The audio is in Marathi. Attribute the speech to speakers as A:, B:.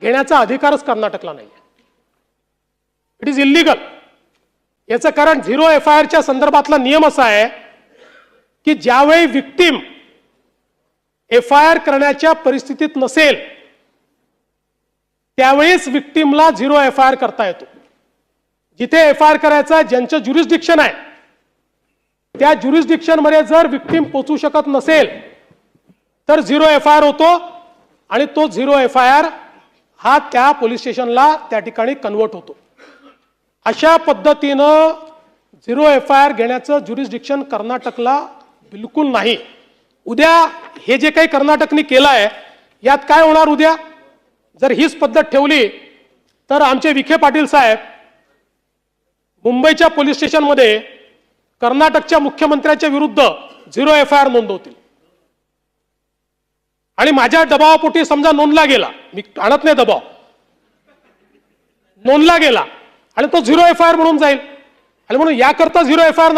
A: घेण्याचा अधिकारच कर्नाटकला नाही. It is illegal. याचं कारण झिरो FIR च्या संदर्भातला नियम असा आहे की ज्यावेळी विक्टीम FIR करण्याच्या परिस्थितीत नसेल त्यावेळीच विक्टीमला झिरो FIR करता येतो. जिथे FIR करायचा ज्यांचं ज्युरिस्डिक्शन आहे त्या ज्युरिस्डिक्शन मध्ये जर विक्टीम पोहोचू शकत नसेल तर झिरो FIR होतो आणि तो झिरो FIR हा त्या पोलीस स्टेशनला त्या ठिकाणी कन्वर्ट होतो. अशा पद्धतीनं झिरो FIR घेण्याचं ज्युरिस्डिक्शन कर्नाटकला बिलकुल नाही. उद्या हे जे काही कर्नाटकने केलं आहे यात काय होणार? उद्या जर हीच पद्धत ठेवली तर आमचे विखे पाटील साहेब मुंबईच्या पोलीस स्टेशनमध्ये कर्नाटकच्या मुख्यमंत्र्याच्या विरुद्ध झिरो FIR नोंदवतील. आणि माझ्या दबावापोटी समजा नोंदला गेला, मी आणत नाही दबाव, नोंदला गेला आणि तो झिरो FIR म्हणून जाईल. आणि म्हणून याकरता झिरो FIR